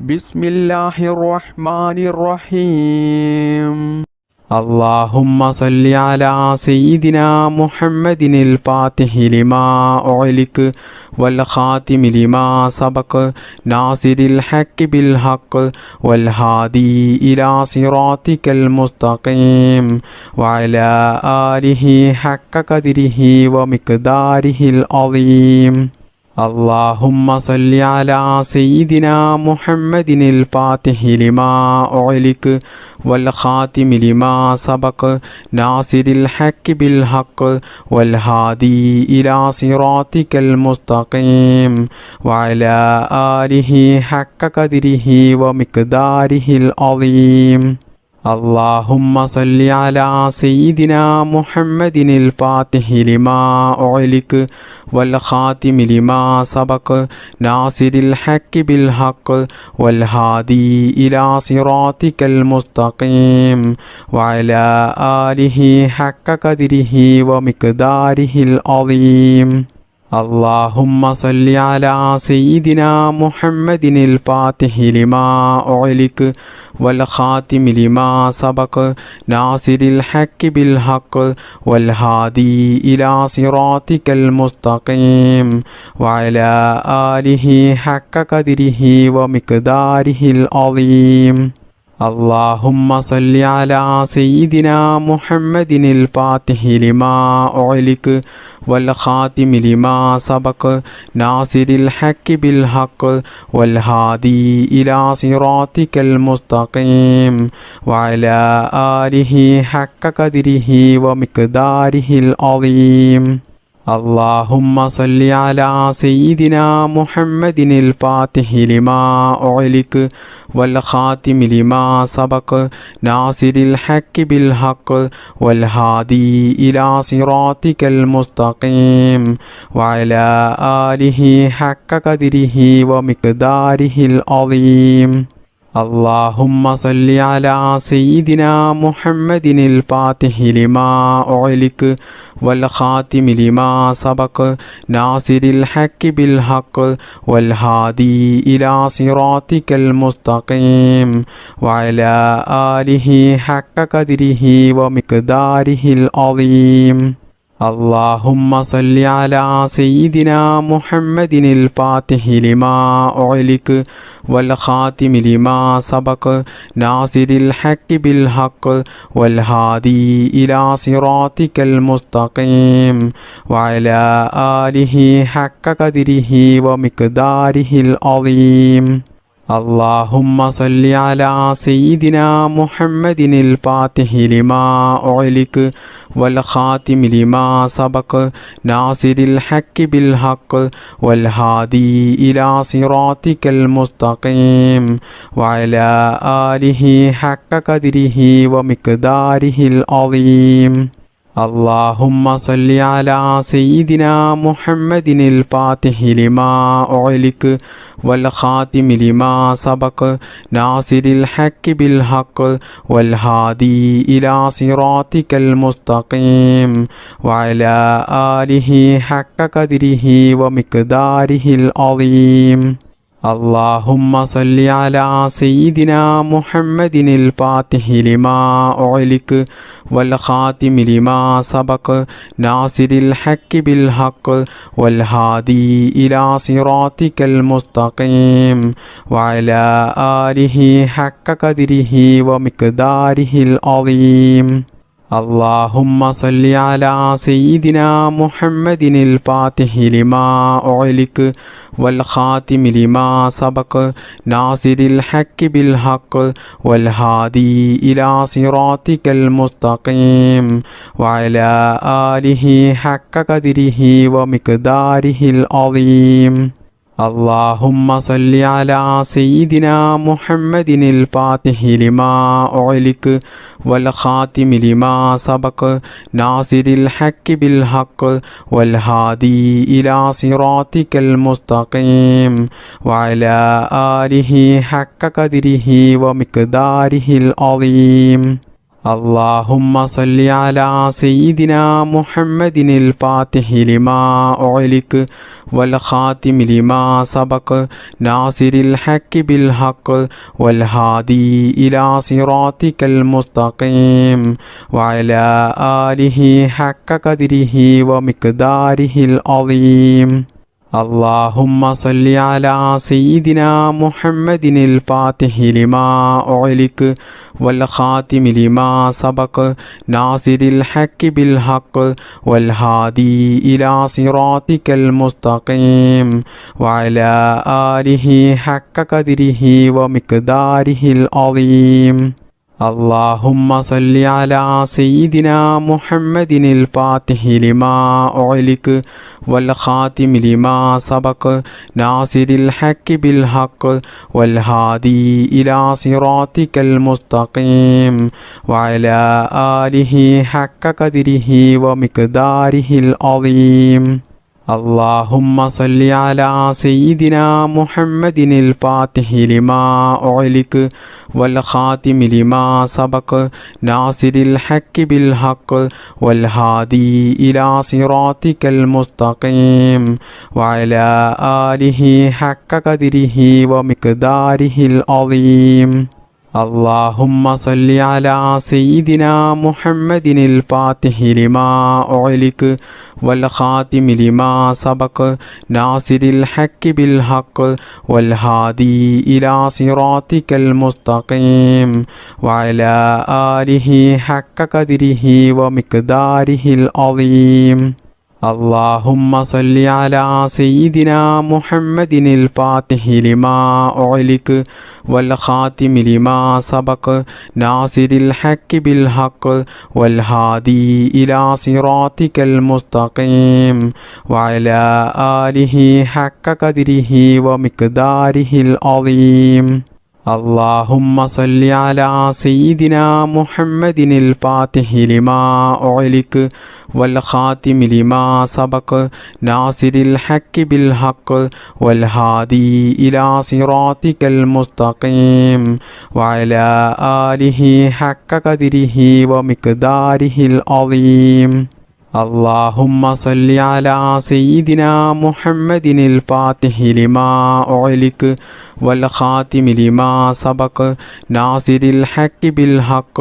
ബിസ്മില്ലാഹിർ റഹ്മാനിർ റഹീം. اللهم صل على سيدنا محمد الفاتح لما أغلق والخاتم لما سبق ناصر الحق بالحق والهادي إلى صراطك المستقيم وعلى آله حق قدره ومقداره العظيم. اللهم صل على سيدنا محمد الفاتح لما أغلق والخاتم لما سبق ناصر الحق بالحق والهادي إلى صراطك المستقيم وعلى آله حق قدره ومقداره العظيم. اللهم صل على سيدنا محمد الفاتح لما أغلق والخاتم لما سبق ناصر الحق بالحق والهادي إلى صراطك المستقيم وعلى آله حق قدره ومقداره العظيم. اللهم صل على سيدنا محمد الفاتح لما أغلق والخاتم لما سبق ناصر الحق بالحق والهادي إلى صراطك المستقيم وعلى آله حق قدره ومقداره العظيم. اللهم صل على سيدنا محمد الفاتح لما أغلق والخاتم لما سبق ناصر الحق بالحق والهادي إلى صراطك المستقيم وعلى آله حق قدره ومقداره العظيم. اللهم صل على سيدنا محمد الفاتح لما أغلق والخاتم لما سبق ناصر الحق بالحق والهادي إلى صراطك المستقيم وعلى آله حق قدره ومقداره العظيم. اللهم صل على سيدنا محمد الفاتح لما أغلق والخاتم لما سبق ناصر الحق بالحق والهادي إلى صراطك المستقيم وعلى آله حق قدره ومقداره العظيم. اللهم صل على سيدنا محمد الفاتح لما أغلق والخاتم لما سبق ناصر الحق بالحق والهادي إلى صراطك المستقيم وعلى آله حق قدره ومقداره العظيم. اللهم صل على سيدنا محمد الفاتح لما أغلق والخاتم لما سبق ناصر الحق بالحق والهادي إلى صراطك المستقيم وعلى آله حق قدره ومقداره العظيم. اللهم صل على سيدنا محمد الفاتح لما أغلق والخاتم لما سبق ناصر الحق بالحق والهادي إلى صراطك المستقيم وعلى آله حق قدره ومقداره العظيم. اللهم صل على سيدنا محمد الفاتح لما أغلق والخاتم لما سبق ناصر الحق بالحق والهادي إلى صراطك المستقيم وعلى آله حق قدره ومقداره العظيم. اللهم صل على سيدنا محمد الفاتح لما أغلق والخاتم لما سبق ناصر الحق بالحق والهادي إلى صراطك المستقيم وعلى آله حق قدره ومقداره العظيم. اللهم صل على سيدنا محمد الفاتح لما أغلق والخاتم لما سبق ناصر الحق بالحق والهادي إلى صراطك المستقيم وعلى آله حق قدره ومقداره العظيم. اللهم صل على سيدنا محمد الفاتح لما أغلق والخاتم لما سبق ناصر الحق بالحق والهادي إلى صراطك المستقيم وعلى آله حق قدره ومقداره العظيم. اللهم صل على سيدنا محمد الفاتح لما أغلق والخاتم لما سبق ناصر الحق بالحق والهادي إلى صراطك المستقيم وعلى آله حق قدره ومقداره العظيم. اللهم صل على سيدنا محمد الفاتح لما أغلق والخاتم لما سبق ناصر الحق بالحق والهادي إلى صراطك المستقيم وعلى آله حق قدره ومقداره العظيم. اللهم صل على سيدنا محمد الفاتح لما أغلق والخاتم لما سبق ناصر الحق بالحق والهادي إلى صراطك المستقيم وعلى آله حق قدره ومقداره العظيم. اللهم صل على سيدنا محمد الفاتح لما أغلق والخاتم لما سبق ناصر الحق بالحق والهادي إلى صراطك المستقيم وعلى آله حق قدره ومقداره العظيم. اللهم صل على سيدنا محمد الفاتح لما أغلق والخاتم لما سبق ناصر الحق بالحق والهادي إلى صراطك المستقيم وعلى آله حق قدره ومقداره العظيم. اللهم صل على سيدنا محمد الفاتح لما أغلق والخاتم لما سبق ناصر الحق بالحق والهادي إلى صراطك المستقيم وعلى آله حق قدره ومقداره العظيم. اللهم صل على سيدنا محمد الفاتح لما أغلق والخاتم لما سبق ناصر الحق بالحق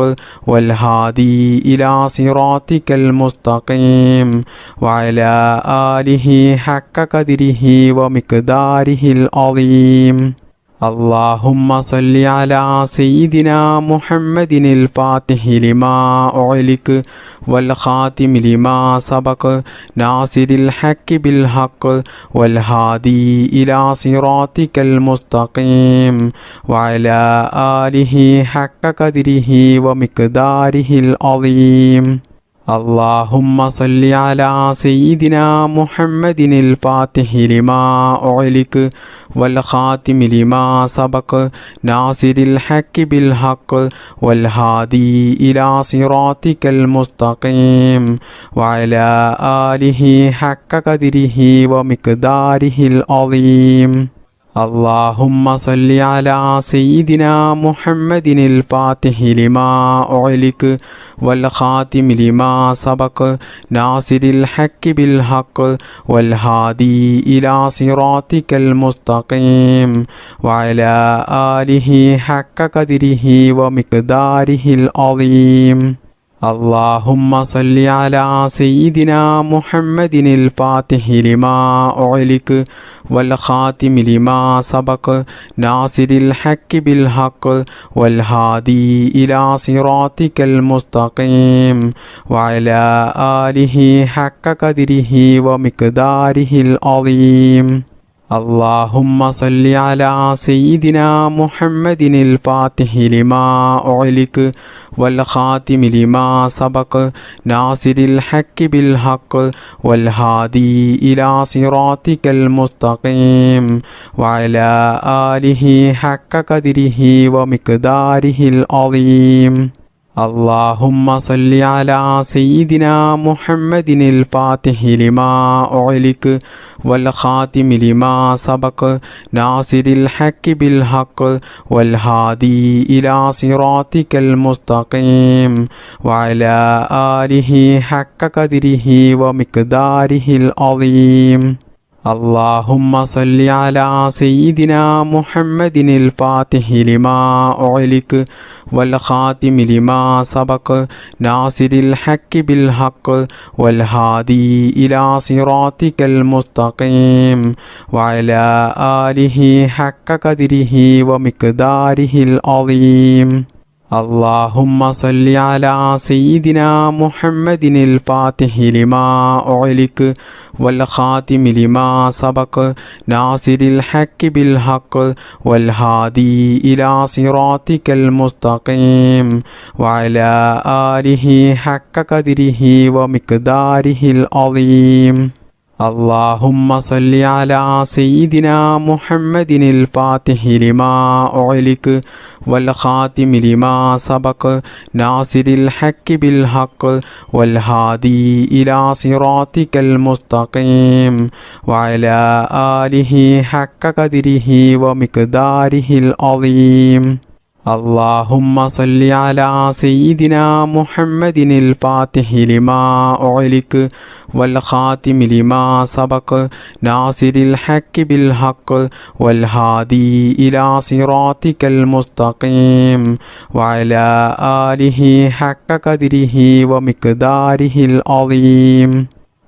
والهادي إلى صراطك المستقيم وعلى آله حق قدره ومقداره العظيم. اللهم صل على سيدنا محمد الفاتح لما أغلق والخاتم لما سبق ناصر الحق بالحق والهادي إلى صراطك المستقيم وعلى آله حق قدره ومقداره العظيم. اللهم صل على سيدنا محمد الفاتح لما أغلق والخاتم لما سبق ناصر الحق بالحق والهادي إلى صراطك المستقيم وعلى آله حق قدره ومقداره العظيم. اللهم صل على سيدنا محمد الفاتح لما أغلق والخاتم لما سبق ناصر الحق بالحق والهادي إلى صراطك المستقيم وعلى آله حق قدره ومقداره العظيم. اللهم صل على سيدنا محمد الفاتح لما أغلق والخاتم لما سبق ناصر الحق بالحق والهادي إلى صراطك المستقيم وعلى آله حق قدره ومقداره العظيم. اللهم صل على سيدنا محمد الفاتح لما أغلق والخاتم لما سبق ناصر الحق بالحق والهادي إلى صراطك المستقيم وعلى آله حق قدره ومقداره العظيم. اللهم صل على سيدنا محمد الفاتح لما أغلق والخاتم لما سبق ناصر الحق بالحق والهادي إلى صراطك المستقيم وعلى آله حق قدره ومقداره العظيم. اللهم صل على سيدنا محمد الفاتح لما أغلق والخاتم لما سبق ناصر الحق بالحق والهادي إلى صراطك المستقيم وعلى آله حق قدره ومقداره العظيم. اللهم صل على سيدنا محمد الفاتح لما أغلق والخاتم لما سبق ناصر الحق بالحق والهادي إلى صراطك المستقيم وعلى آله حق قدره ومقداره العظيم. اللهم صل على سيدنا محمد الفاتح لما أغلق والخاتم لما سبق ناصر الحق بالحق والهادي إلى صراطك المستقيم وعلى آله حق قدره ومقداره العظيم. اللهم صل على سيدنا محمد الفاتح لما أغلق والخاتم لما سبق ناصر الحق بالحق والهادي إلى صراطك المستقيم وعلى آله حق قدره ومقداره العظيم.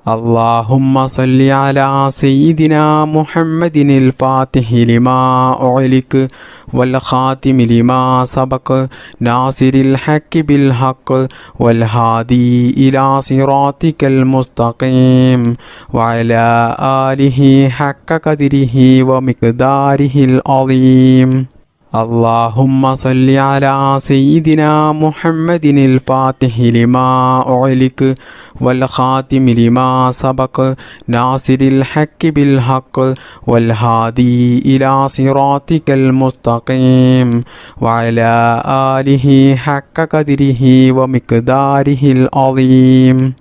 اللهم صل على سيدنا محمد الفاتح لما أغلق والخاتم لما سبق ناصر الحق بالحق والهادي إلى صراطك المستقيم وعلى آله حق قدره ومقداره العظيم. اللهم صل على سيدنا محمد الفاتح لما أغلق والخاتم لما سبق ناصر الحق بالحق والهادي إلى صراطك المستقيم وعلى آله حق قدره ومقداره العظيم.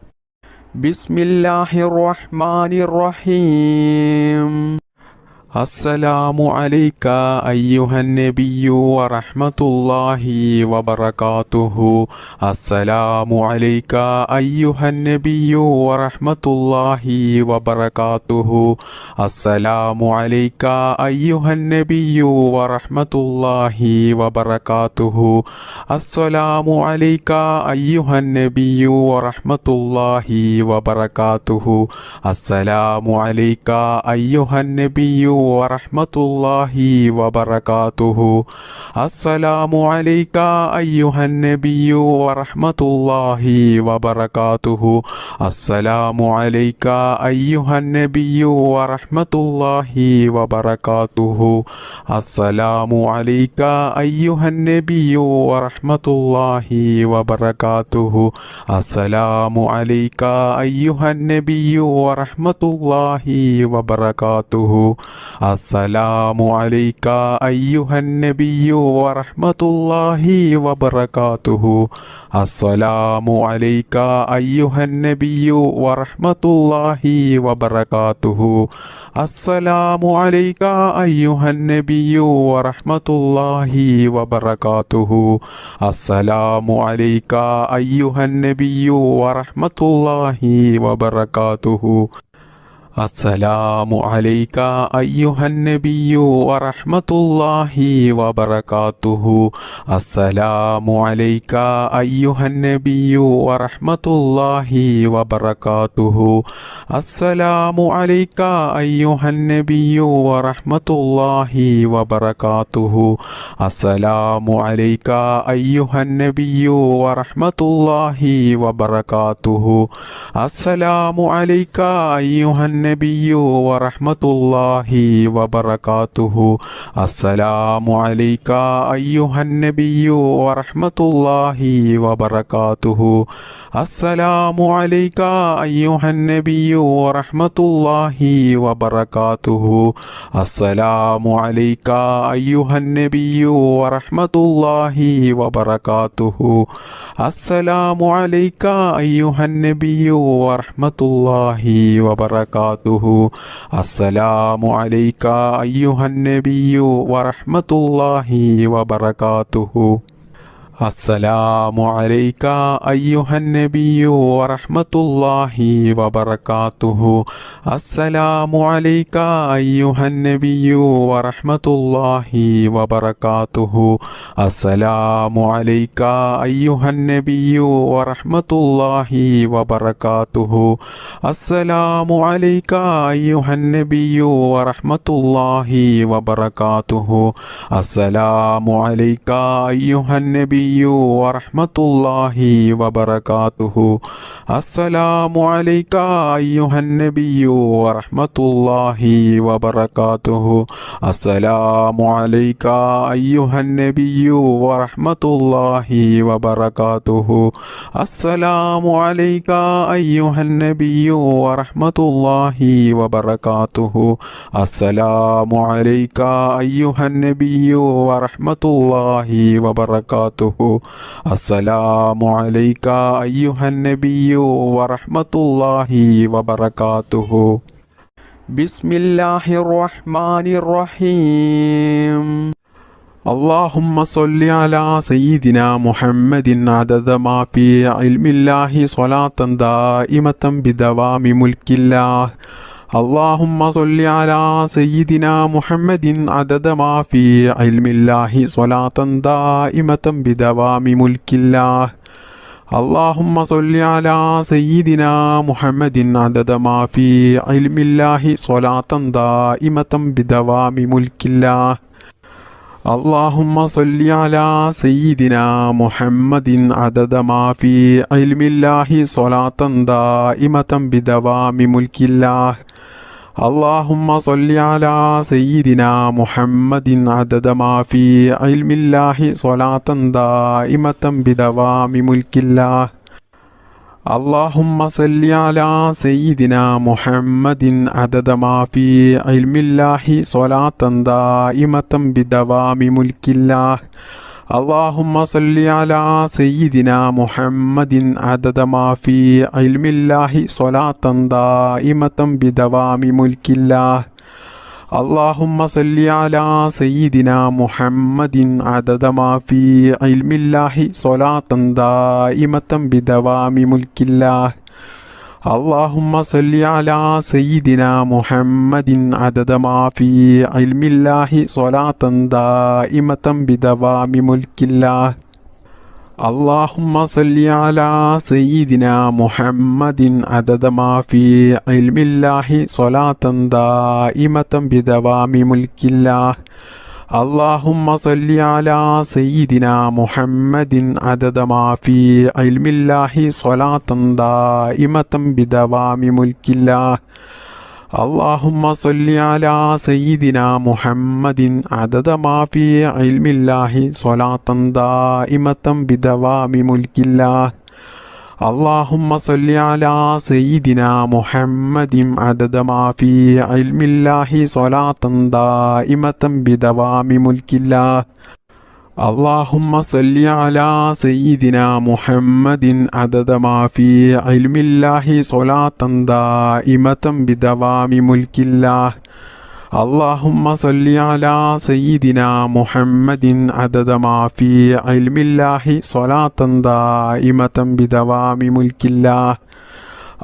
بسم الله الرحمن الرحيم. السلام عليك أيها النبي ورحمة الله وبركاته. السلام عليك أيها النبي ورحمة الله وبركاته. السلام عليك أيها النبي ورحمة الله وبركاته. السلام عليك أيها النبي ورحمة الله وبركاته. السلام عليك أيها النبي ورحمة الله وبركاته. السلام عليك أيها النبي ورحمة الله وبركاته. السلام عليك أيها النبي ورحمة الله وبركاته. السلام عليك أيها النبي ورحمة الله وبركاته. السلام عليك أيها النبي ورحمة الله وبركاته. السلام عليك أيها النبي ورحمة الله وبركاته. السلام عليك أيها النبي ورحمة الله وبركاته. السلام عليك أيها النبي ورحمة الله وبركاته. السلام عليك أيها النبي ورحمة الله وبركاته. السلام عليك أيها النبي ورحمة الله وبركاته. السلام عليك أيها النبي ورحمة الله وبركاته. السلام عليك أيها النبي ورحمة الله وبركاته. السلام عليك أيها النبي ورحمة الله وبركاته. السلام عليك أيها النبي ورحمة الله وبركاته السلام عليك أيها النبي ورحمة الله وبركاته السلام عليك أيها النبي ورحمة الله وبركاته السلام عليك أيها النبي ورحمة الله وبركاته السلام عليك أيها النبي ورحمة الله وبركاته السلام عليك أيها النبي ورحمة الله وبركاته السلام عليك أيها النبي ورحمة الله وبركاته السلام عليك أيها النبي ورحمة الله وبركاته السلام عليك أيها النبي ورحمة الله وبركاته السلام عليك أيها النبي ورحمة الله وبركاته السلام عليك أيها النبي ورحمة الله وبركاته السلام عليك أيها النبي ورحمة الله وبركاته السلام عليك أيها النبي ورحمة الله وبركاته السلام عليك أيها النبي ورحمة الله وبركاته السلام عليك أيها النبي ورحمة الله وبركاته السلام عليك أيها النبي ورحمة الله وبركاته بسم الله الرحمن الرحيم اللهم صل على سيدنا محمد عدد ما في علم الله صلاة دائمة بدوام ملك الله اللهم صل على سيدنا محمد عدد ما في علم الله صلاة دائمة بدوام ملك الله اللهم صل على سيدنا محمد عدد ما في علم الله صلاة دائمة بدوام ملك الله اللهم صل على سيدنا محمد عدد ما في علم الله صلاة دائمة بدوام ملك الله اللهم صل على سيدنا محمد عدد ما في علم الله صلاة دائمة بدوام ملك الله اللهم صل على سيدنا محمد عدد ما في علم الله صلاة دائمة بدوام ملك الله اللهم صل على سيدنا محمد عدد ما في علم الله صلاة دائمة بدوام ملك الله اللهم صل على سيدنا محمد عدد ما في علم الله صلاة دائمة بدوام ملك الله اللهم صل على سيدنا محمد عدد ما في علم الله صلاة دائمة بدوام ملك الله اللهم صل على سيدنا محمد عدد ما في علم الله صلاة دائمة بدوام ملك الله اللهم صل على سيدنا محمد عدد ما في علم الله صلاة دائمة بدوام ملك الله اللهم صل على سيدنا محمد عدد ما في علم الله صلاة دائمة بدوام ملك الله اللهم صل على سيدنا محمد عدد ما في علم الله صلاة دائمة بدوام ملك الله اللهم صل على سيدنا محمد عدد ما في علم الله صلاة دائمة بدوام ملك الله اللهم صل على سيدنا محمد عدد ما في علم الله صلاة دائمة بدوام ملك الله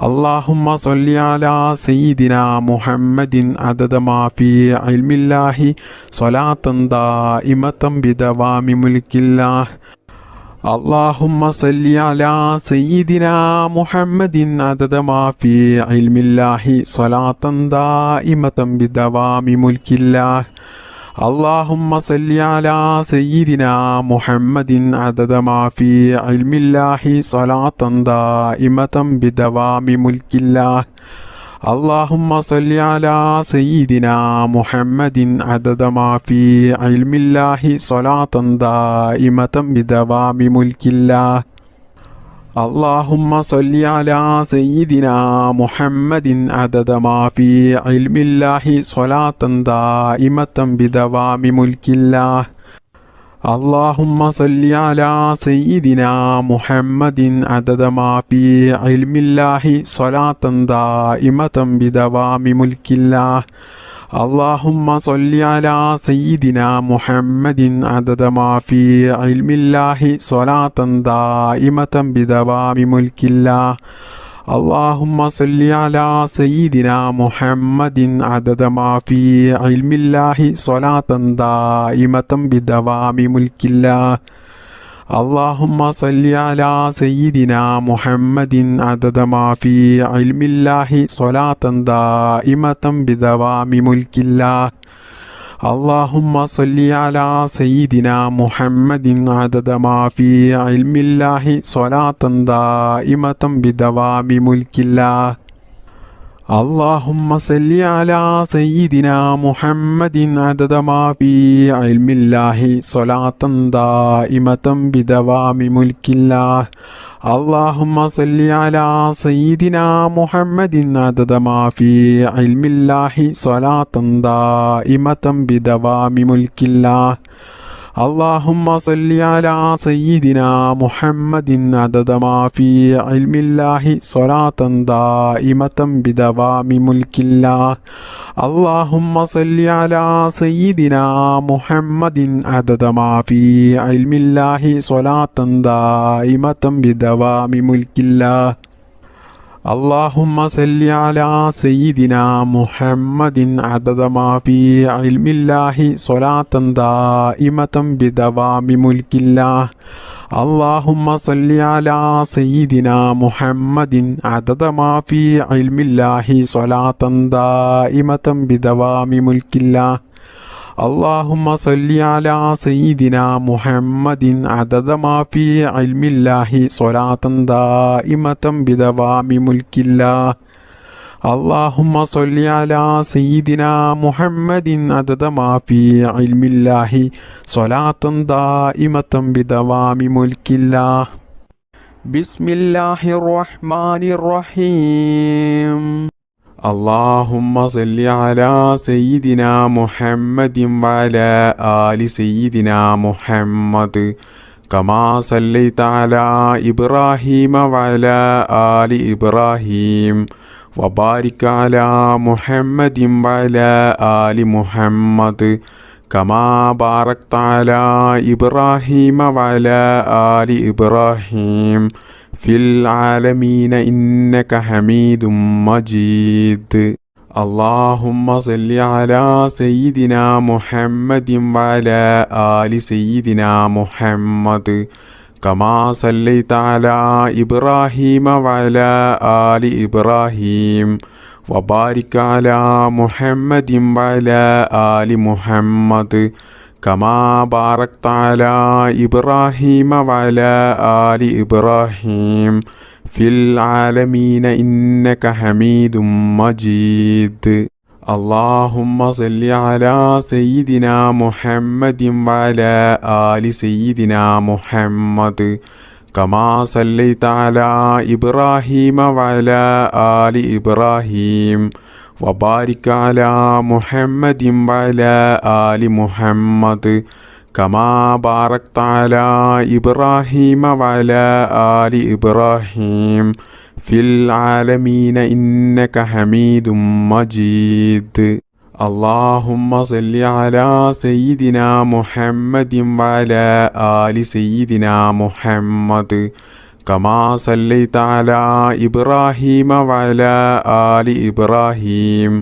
اللهم صل على سيدنا محمد عدد ما في علم الله صلاة دائمة بدوام ملك الله اللهم صل على سيدنا محمد عدد ما في علم الله صلاة دائمة بدوام ملك الله اللهم صل على سيدنا محمد عدد ما في علم الله صلاة دائمة بدوام ملك الله اللهم صل على سيدنا محمد عدد ما في علم الله صلاة دائمة بدوام ملك الله. اللهم صل على سيدنا محمد عدد ما في علم الله صلاة دائمة بدوام ملك الله. اللهم صل على سيدنا محمد عدد ما في علم الله صلاة دائمة بدوام ملك الله. اللهم صل على سيدنا محمد عدد ما في علم الله صلاة دائمة بدوام ملك الله. اللهم صل على سيدنا محمد عدد ما في علم الله صلاة دائمة بدوام ملك الله. اللهم صل على سيدنا محمد عدد ما في علم الله صلاة دائمة بدوام ملك الله. اللهم صل على سيدنا محمد عدد ما في علم الله صلاة دائمة بدوام ملك الله. اللهم صل على سيدنا محمد عدد ما في علم الله صلاة دائمة بدوام ملك الله. اللهم صل على سيدنا محمد عدد ما في علم الله صلاة دائمة بدوام ملك الله. اللهم صل على سيدنا محمد عدد ما في علم الله صلاة دائمة بدوام ملك الله. اللهم صل على سيدنا محمد عدد ما في علم الله صلاة دائمة بدوام ملك الله. اللهم صل على سيدنا محمد عدد ما في علم الله صلاة دائمة بدوام ملك الله. اللهم صل على سيدنا محمد عدد ما في علم الله صلاة دائمة بدوام ملك الله. اللهم صل على سيدنا محمد عدد ما في علم الله صلاة دائمة بدوام ملك الله. اللهم صل على سيدنا محمد عدد ما في علم الله صلاة دائمة بدوام ملك الله. بسم الله الرحمن الرحيم. اللهم صل على سيدنا محمد وعلى آل سيدنا محمد كما صليت على إبراهيم وعلى آل إبراهيم وبارك على محمد وعلى آل محمد كما باركت على إبراهيم وعلى آل إبراهيم في العالمين إنك حميد مجيد. اللهم صل على سيدنا محمد وعلى آل سيدنا محمد كما صليت على إبراهيم وعلى آل إبراهيم وبارك على محمد وعلى آل محمد كما باركت على إبراهيم وعلى آل إبراهيم في العالمين إنك حميد مجيد. اللهم صل على سيدنا محمد وعلى آل سيدنا محمد كما صليت على إبراهيم وعلى آل إبراهيم وبارك على محمد وعلى آل محمد كما باركت على إبراهيم وعلى آل إبراهيم في العالمين إنك حميد مجيد. اللهم صل على سيدنا محمد وعلى آل سيدنا محمد كما صليت على إبراهيم وعلى آل إبراهيم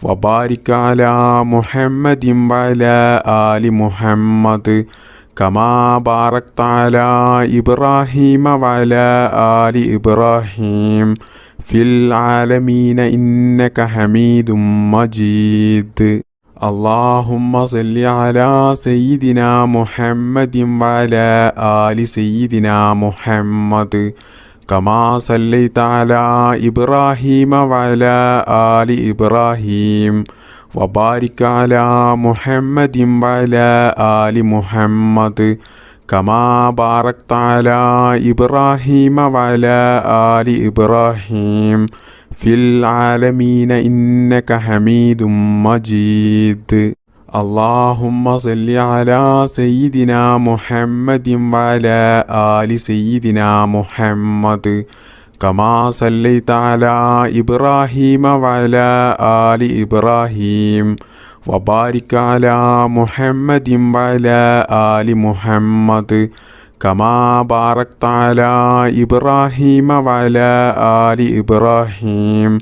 وبارك على محمد وعلى آل محمد كما باركت على إبراهيم وعلى آل إبراهيم في العالمين إنك حميد مجيد. اللهم صل على سيدنا محمد وعلى آل سيدنا محمد كما صليت على إبراهيم وعلى آل إبراهيم وبارك على محمد وعلى آل محمد كما باركت على إبراهيم وعلى آل إبراهيم في العالمين إنك حميد مجيد. اللهم صل على سيدنا محمد وعلى آل سيدنا محمد كما صليت على إبراهيم وعلى آل إبراهيم وبارك على محمد وعلى آل محمد كما باركت على إبراهيم وعلى آل إبراهيم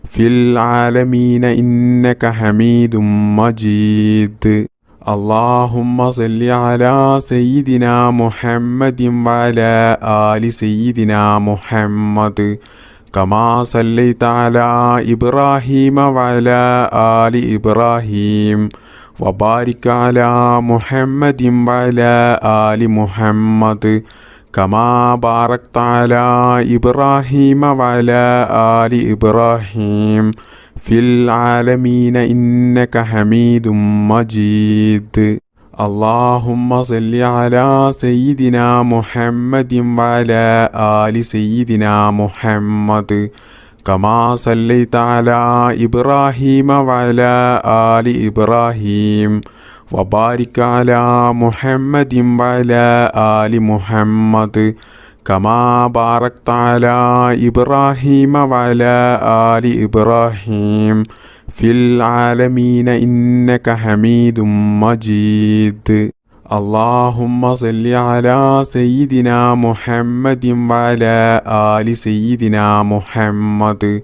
في العالمين إنك حميد مجيد. اللهم صل على سيدنا محمد وعلى آل سيدنا محمد كما صليت على إبراهيم وعلى آل إبراهيم وبارك على محمد وعلى آل محمد كما باركت على إبراهيم وعلى آل إبراهيم في العالمين إنك حميد مجيد. اللهم صل على سيدنا محمد وعلى آل سيدنا محمد كما صليت على إبراهيم وعلى آل إبراهيم وبارك على محمد وعلى آل محمد كما باركت على إبراهيم وعلى آل إبراهيم في العالمين إنك حميد مجيد. اللهم صل على سيدنا محمد وعلى آل سيدنا محمد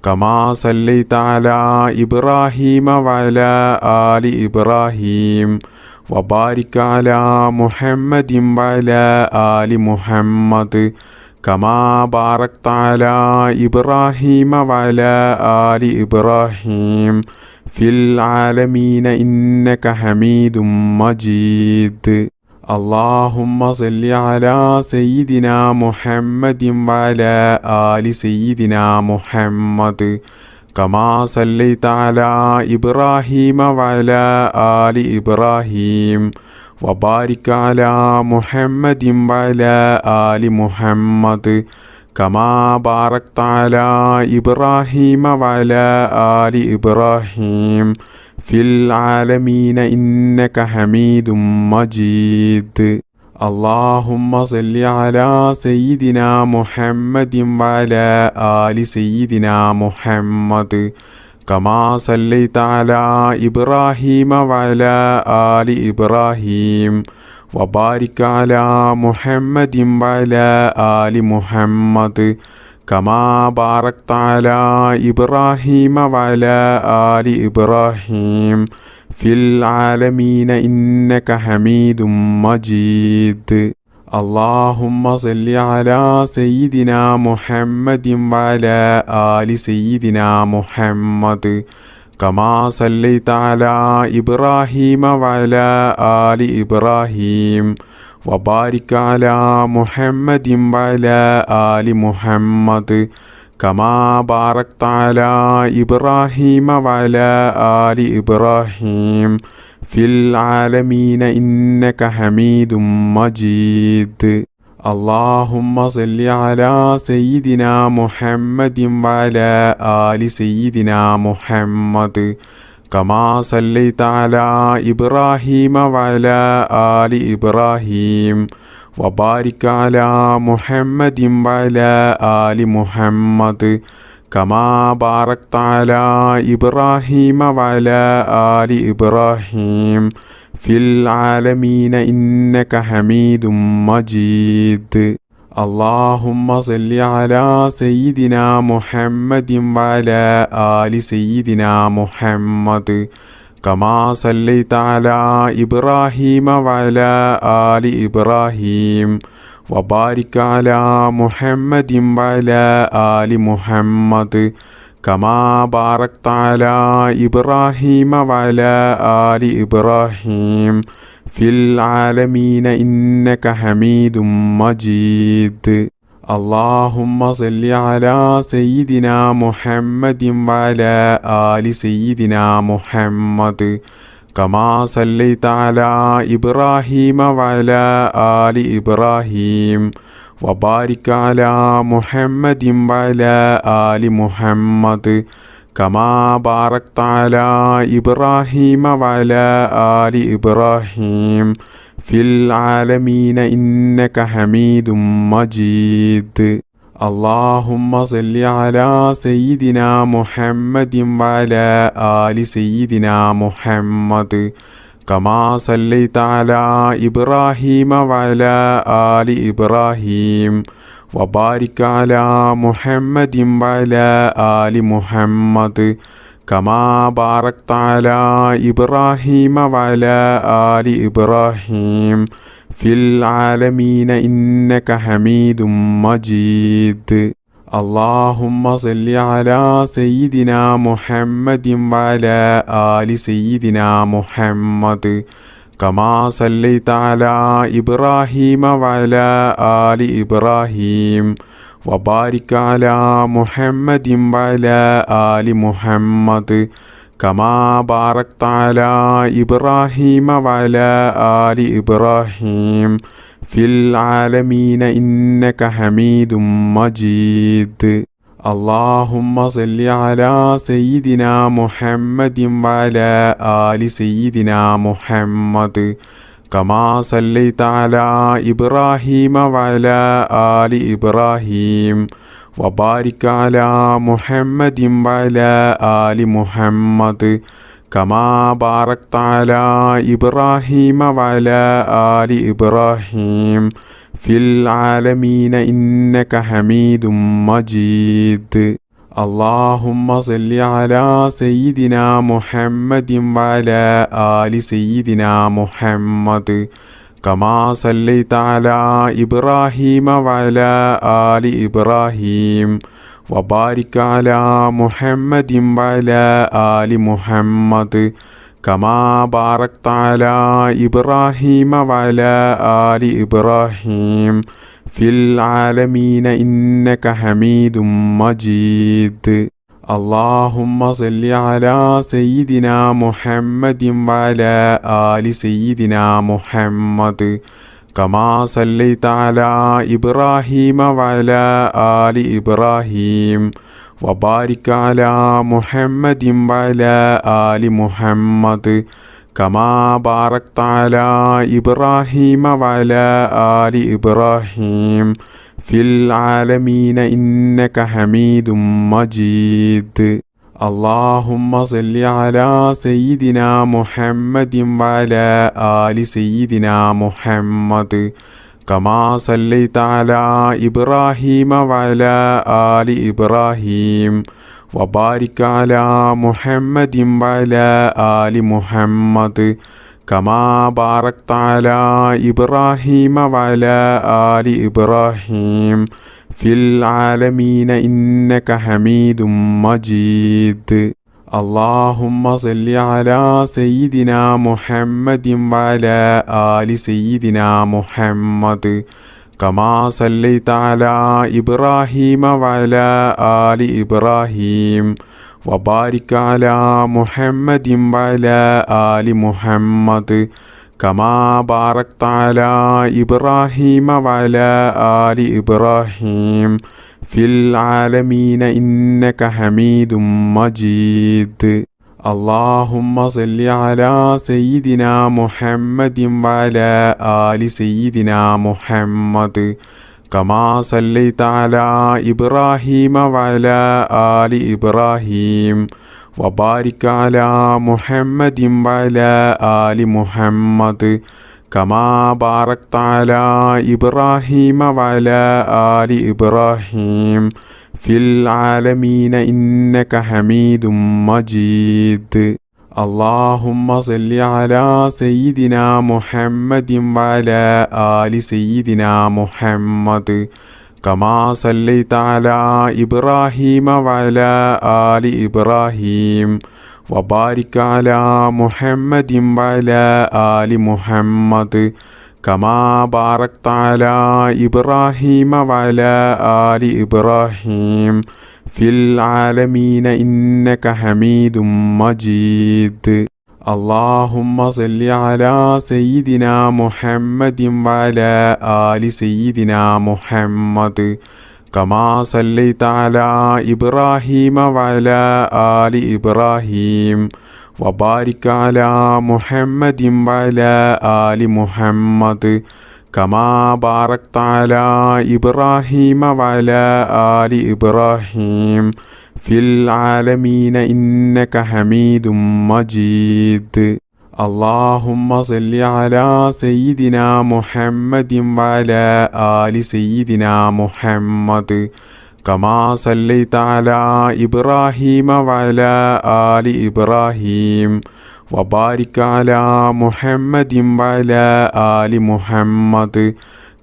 كما صليت على إبراهيم وعلى آل إبراهيم وبارك على محمد وعلى آل محمد كما باركت على إبراهيم وعلى آل إبراهيم في العالمين إنك حميد مجيد. اللهم صل على سيدنا محمد وعلى آل سيدنا محمد كما صليت على إبراهيم وعلى آل إبراهيم وبارك على محمد وعلى آل محمد كما باركت على إبراهيم وعلى آل إبراهيم في العالمين إنك حميد مجيد. اللهم صل على سيدنا محمد وعلى آل سيدنا محمد كما صليت على إبراهيم وعلى آل إبراهيم وبارك على محمد وعلى آل محمد كما باركت على إبراهيم وعلى آل إبراهيم في العالمين إنك حميد مجيد. اللهم صل على سيدنا محمد وعلى آل سيدنا محمد كما صليت على إبراهيم وعلى آل إبراهيم وبارك على محمد وعلى آل محمد كما باركت على إبراهيم وعلى آل إبراهيم في العالمين إنك حميد مجيد. اللهم صل على سيدنا محمد وعلى آل سيدنا محمد كما صليت على إبراهيم وعلى آل إبراهيم وبارك على محمد وعلى آل محمد كما باركت على إبراهيم وعلى آل إبراهيم في العالمين إنك حميد مجيد. اللهم صل على سيدنا محمد وعلى آل سيدنا محمد كما صليت على إبراهيم وعلى آل إبراهيم وبارك على محمد وعلى آل محمد كما باركت على إبراهيم وعلى آل إبراهيم في العالمين إنك حميد مجيد. اللهم صل على سيدنا محمد وعلى آل سيدنا محمد كما صليت على إبراهيم وعلى آل إبراهيم وبارك على محمد وعلى آل محمد كما باركت على إبراهيم وعلى آل إبراهيم في العالمين إنك حميد مجيد. اللهم صل على سيدنا محمد وعلى آل سيدنا محمد كما صليت على إبراهيم وعلى آل إبراهيم وبارك على محمد وعلى آل محمد كما باركت على إبراهيم وعلى آل إبراهيم في العالمين إنك حميد مجيد. اللهم صل على سيدنا محمد وعلى آل سيدنا محمد كما صليت على إبراهيم وعلى آل إبراهيم وبارك على محمد وعلى آل محمد كما باركت على إبراهيم وعلى آل إبراهيم في العالمين إنك حميد مجيد. اللهم صل على سيدنا محمد وعلى آل سيدنا محمد كما صليت على إبراهيم وعلى آل إبراهيم وبارك على محمد وعلى آل محمد كما باركت على إبراهيم وعلى آل إبراهيم في العالمين إنك حميد مجيد. اللهم صل على سيدنا محمد وعلى آل سيدنا محمد كما صليت على إبراهيم وعلى آل إبراهيم وبارك على محمد وعلى آل محمد كما باركت على إبراهيم وعلى آل إبراهيم في العالمين إنك حميد مجيد. اللهم صل على سيدنا محمد وعلى آل سيدنا محمد كما صليت على إبراهيم وعلى آل إبراهيم وبارك على محمد وعلى آل محمد كما باركت على إبراهيم وعلى آل إبراهيم في العالمين إنك حميد مجيد. اللهم صل على سيدنا محمد وعلى آل سيدنا محمد كما صليت على إبراهيم وعلى آل إبراهيم وبارك على محمد وعلى آل محمد كما باركت على إبراهيم وعلى آل إبراهيم في العالمين إنك حميد مجيد. اللهم صل على سيدنا محمد وعلى آل سيدنا محمد كما صليت على إبراهيم وعلى آل إبراهيم وبارك على محمد وعلى آل محمد كما باركت على إبراهيم وعلى آل إبراهيم في العالمين إنك حميد مجيد. اللهم صل على سيدنا محمد وعلى آل سيدنا محمد كما صليت على إبراهيم وعلى آل إبراهيم وبارك على محمد وعلى آل محمد كما باركت على إبراهيم وعلى آل إبراهيم في العالمين إنك حميد مجيد. اللهم صل على سيدنا محمد وعلى آل سيدنا محمد كما صليت على إبراهيم وعلى آل إبراهيم وبارك على محمد وعلى آل محمد كما باركت على إبراهيم وعلى آل إبراهيم في العالمين إنك حميد مجيد. اللهم صل على سيدنا محمد وعلى آل سيدنا محمد كما صليت على إبراهيم وعلى آل إبراهيم وبارك على محمد وعلى آل محمد كما باركت على إبراهيم وعلى آل إبراهيم في العالمين إنك حميد مجيد. اللهم صل على سيدنا محمد وعلى آل سيدنا محمد كما صليت على إبراهيم وعلى آل إبراهيم وبارك على محمد وعلى آل محمد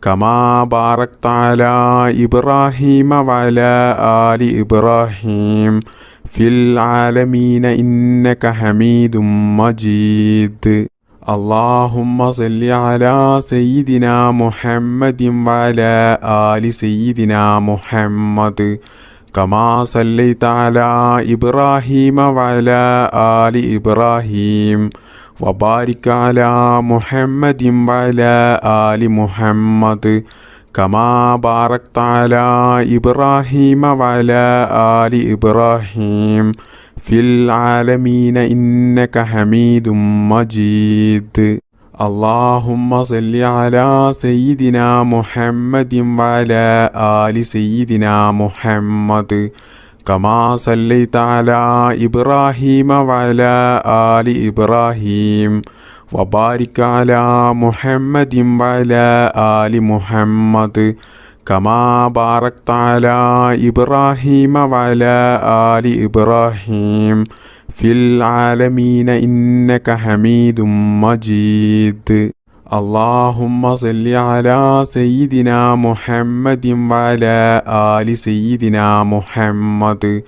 كما باركت على إبراهيم وعلى آل إبراهيم في العالمين إنك حميد مجيد. اللهم صل على سيدنا محمد وعلى آل سيدنا محمد كما صليت على إبراهيم وعلى آل إبراهيم وبارك على محمد وعلى آل محمد كما باركت على إبراهيم وعلى آل إبراهيم في العالمين إنك حميد مجيد. اللهم صل على سيدنا محمد وعلى آل سيدنا محمد كما صليت على إبراهيم وعلى آل إبراهيم وبارك على محمد وعلى آل محمد كما باركت على إبراهيم وعلى آل إبراهيم في العالمين إنك حميد مجيد. اللهم صل على سيدنا محمد وعلى آل سيدنا محمد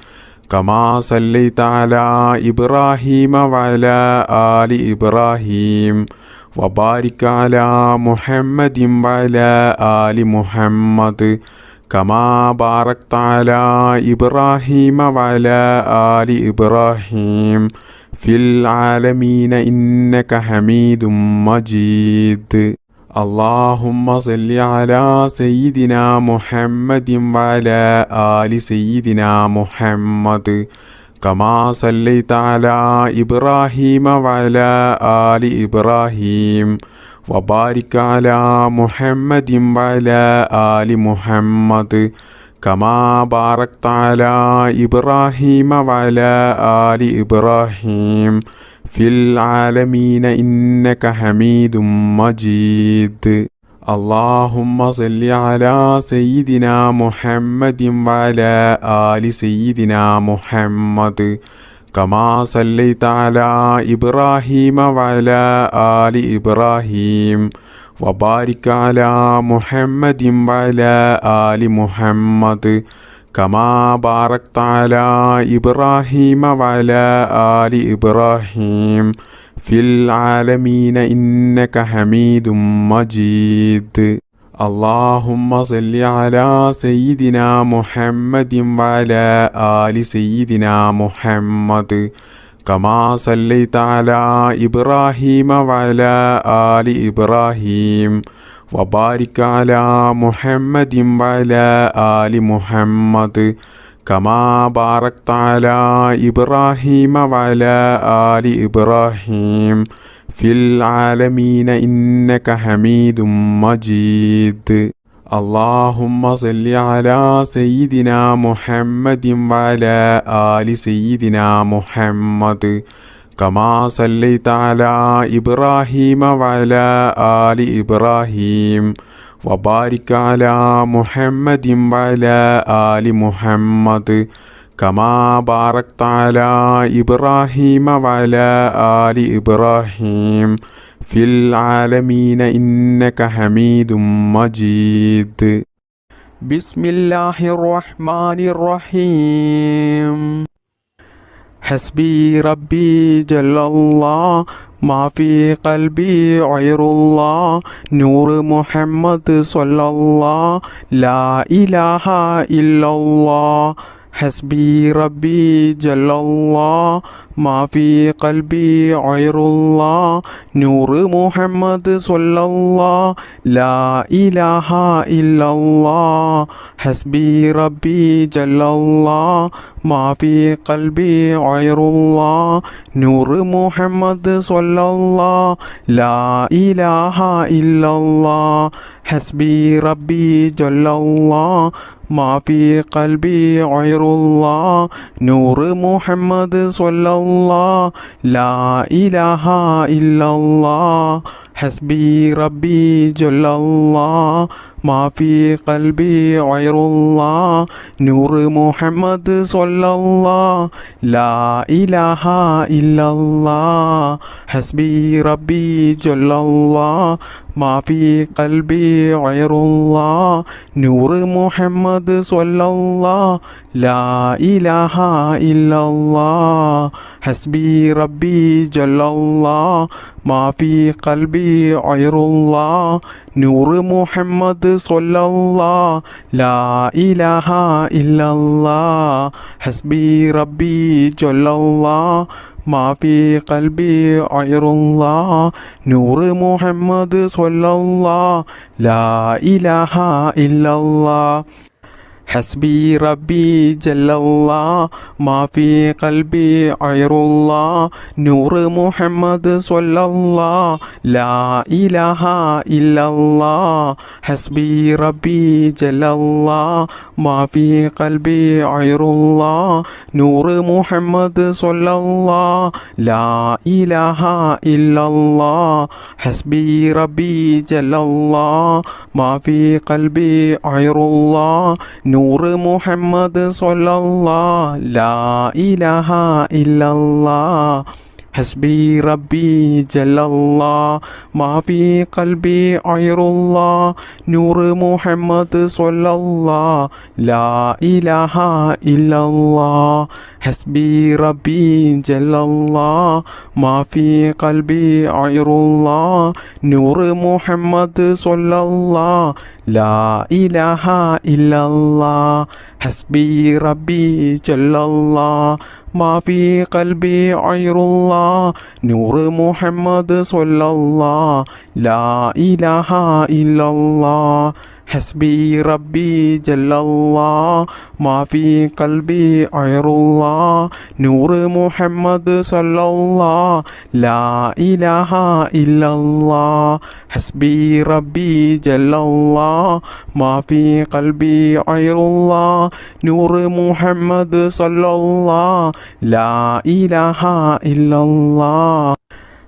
كما صليت على إبراهيم وعلى آل إبراهيم وبارك على محمد وعلى آل محمد كما باركت على إبراهيم وعلى آل إبراهيم في العالمين إنك حميد مجيد. اللهم صل على سيدنا محمد وعلى آل سيدنا محمد كما صليت على إبراهيم وعلى آل إبراهيم وبارك على محمد وعلى آل محمد كما باركت على إبراهيم وعلى آل إبراهيم في العالمين إنك حميد مجيد. اللهم صل على سيدنا محمد وعلى آل سيدنا محمد كما صليت على إبراهيم وعلى آل إبراهيم وبارك على محمد وعلى آل محمد كما باركت على إبراهيم وعلى آل إبراهيم في العالمين إنك حميد مجيد. اللهم صل على سيدنا محمد وعلى آل سيدنا محمد كما صليت على إبراهيم وعلى آل إبراهيم وبارك على محمد وعلى آل محمد كما باركت على إبراهيم وعلى آل إبراهيم في العالمين إنك حميد مجيد. اللهم صل على سيدنا محمد وعلى آل سيدنا محمد كما صليت على إبراهيم وعلى آل إبراهيم وبارك على محمد وعلى آل محمد كما باركت على إبراهيم وعلى آل إبراهيم في العالمين إنك حميد مجيد. بسم الله الرحمن الرحيم. حسبي ربي جل الله ما في قلبي غير الله نور محمد صلى الله لا إله إلا الله حسبي ربي جل الله ما في قلبي غير الله نور محمد صلى الله لا إله إلا الله حسبي ربي جل الله ما في قلبي غير الله نور محمد صلى الله لا إله إلا الله حسبي ربي جل الله ما في قلبي غير الله نور محمد صلى الله لا إله إلا الله حسبي ربي جل الله ما في قلبي غير الله نور محمد صلى الله لا إله إلا الله حسبي ربي جل الله ما في قلبي غير الله نور محمد صلى الله لا إله إلا الله حسبي ربي جل الله ما في قلبي غير الله نور محمد صلى الله لا إله إلا الله حسبي ربي جل الله ما في قلبي غير الله نور محمد صلى الله لا إله إلا الله حسبي ربي جل الله ما في قلبي غير الله نور محمد صلى الله لا إله إلا الله حسبي ربي جل الله ما في قلبي غير الله نور محمد صلى الله لا إله إلا الله حسبي ربي جل الله ما في قلبي غير الله نور محمد صلى الله لا إله إلا الله حسبي ربي جل الله ما في قلبي غير الله نور محمد صلى الله لا إله إلا الله حسبي ربي جل الله ما في قلبي غير الله نور محمد صلى الله لا إله إلا الله حسبي ربي جل الله ما في قلبي غير الله نور محمد صلى الله لا إله إلا الله حسبي ربي جل الله ما في قلبي غير الله نور محمد صلى الله لا إله إلا الله حسبي ربي جل الله ما في قلبي غير الله نور محمد صلى الله لا إله إلا الله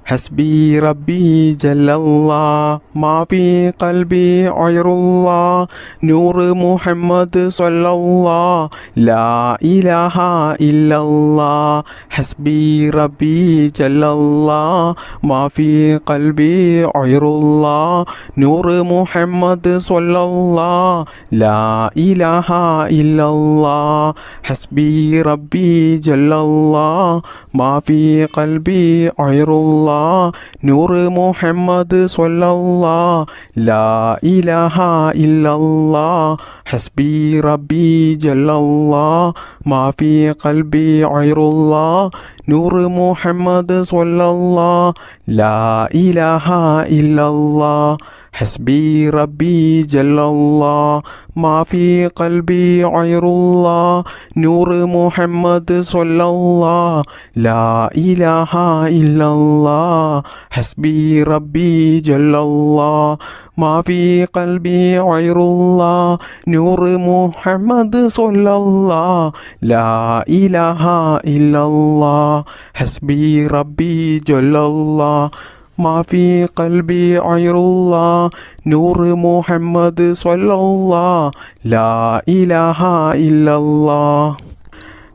حسبي ربي جل الله ما في قلبي غير الله نور محمد صلى الله لا إله إلا الله حسبي ربي جل الله ما في قلبي غير الله نور محمد صلى الله لا إله إلا الله حسبي ربي جل الله ما في قلبي غير الله نور محمد صلى الله لا إله إلا الله حسبي ربي جل الله ما في قلبي غير الله نور محمد صلى الله لا إله إلا الله حسبي ربي جل الله ما في قلبي غير الله نور محمد صلى الله لا إله إلا الله حسبي ربي جل الله ما في قلبي غير الله نور محمد صلى الله لا إله إلا الله حسبي ربي جل الله ما في قلبي غير الله نور محمد صلى الله لا إله إلا الله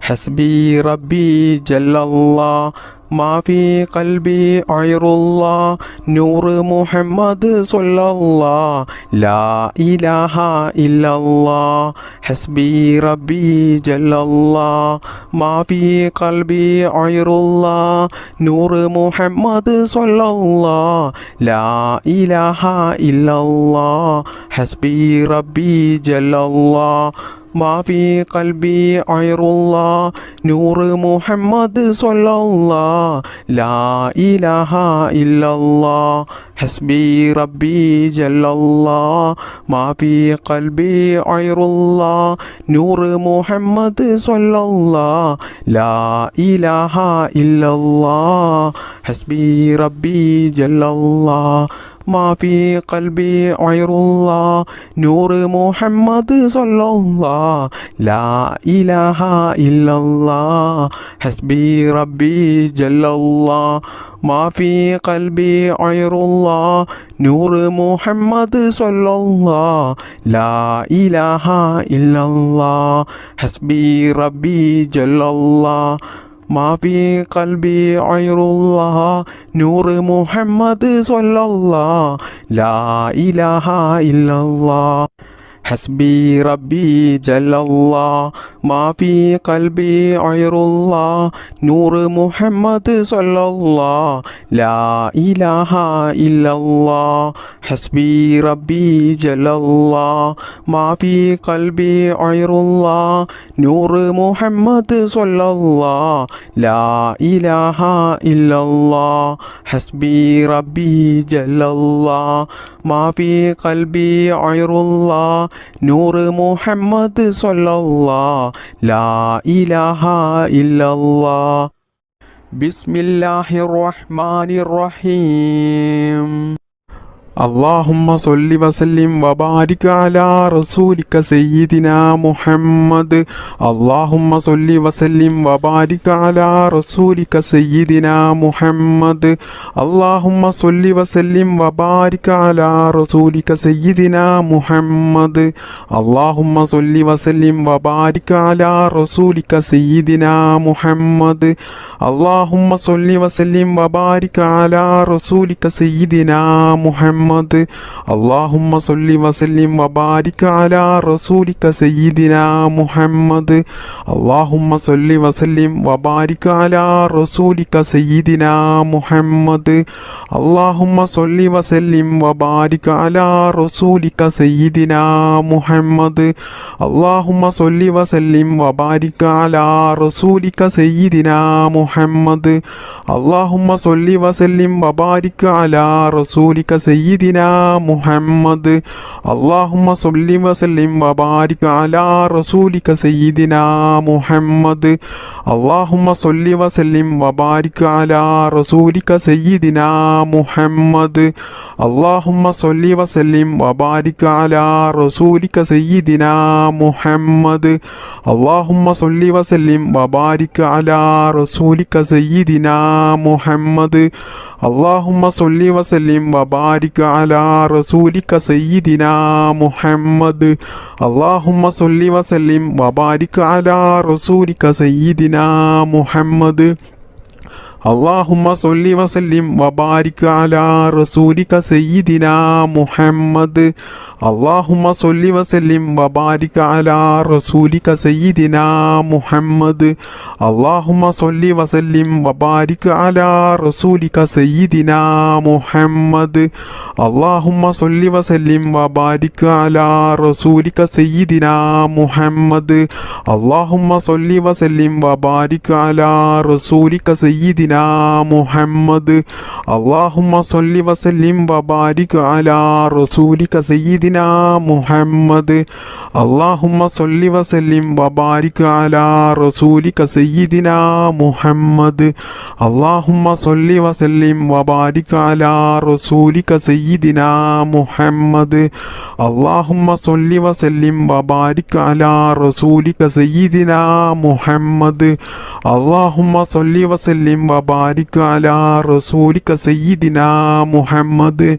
حسبي ربي جل الله ما في قلبي غير الله نور محمد صلى الله لا إله إلا الله حسبي ربي جل الله ما في قلبي غير الله نور محمد صلى الله لا إله إلا الله حسبي ربي جل الله ما في قلبي غير الله نور محمد صلى الله لا إله إلا الله حسبي ربي جل الله ما في قلبي غير الله نور محمد صلى الله لا إله إلا الله حسبي ربي جل الله ما في قلبي غير الله نور محمد صلى الله لا إله إلا الله حسبي ربي جل الله ما في قلبي غير الله نور محمد صلى الله لا إله إلا الله حسبي ربي جل الله ما في قلبي غير الله نور محمد صلى الله لا إله إلا الله حسبي ربي جل الله ما في قلبي غير الله نور محمد صلى الله لا إله إلا الله حسبي ربي جل الله ما في قلبي غير الله نور محمد صلى الله لا إله إلا الله حسبي ربي جل الله ما في قلبي غير الله نور محمد صلى الله لا إله إلا الله بسم الله الرحمن الرحيم اللهم صل وسلم وبارك على رسولك سيدنا محمد اللهم صل وسلم وبارك على رسولك سيدنا محمد اللهم صل وسلم وبارك على رسولك سيدنا محمد اللهم صل وسلم وبارك على رسولك سيدنا محمد اللهم صل وسلم وبارك على رسولك سيدنا محمد اللهم صل وسلم وبارك على رسولك سيدنا محمد اللهم صل وسلم وبارك على رسولك سيدنا محمد اللهم صل وسلم وبارك على رسولك سيدنا محمد اللهم صل وسلم وبارك على رسولك سيدنا محمد اللهم صل وسلم وبارك على رسولك سيدنا محمد اللهم صل وسلم وبارك على رسولك سيدنا محمد اللهم صل وسلم وبارك على رسولك سيدنا محمد اللهم صل وسلم وبارك على رسولك سيدنا محمد اللهم صل وسلم وبارك على رسولك سيدنا محمد اللهم صل وسلم وبارك على رسولك سيدنا محمد اللهم صل وسلم وبارك على رسولك سيدنا محمد اللهم صل وسلم وبارك على رسولك سيدنا محمد اللهم صل وسلم وبارك على رسولك سيدنا محمد اللهم صل وسلم وبارك على رسولك سيدنا محمد اللهم صل وسلم وبارك على رسولك سيدنا محمد اللهم صل وسلم وبارك على رسولك سيدنا محمد اللهم صل وسلم وبارك على رسولك سيدنا محمد اللهم صل وسلم وبارك على رسولك سيدنا محمد اللهم صل وسلم وبارك على رسولك سيدنا محمد اللهم صل وسلم وبارك على رسولك سيدنا محمد اللهم صل وسلم وبارك على رسولك سيدنا محمد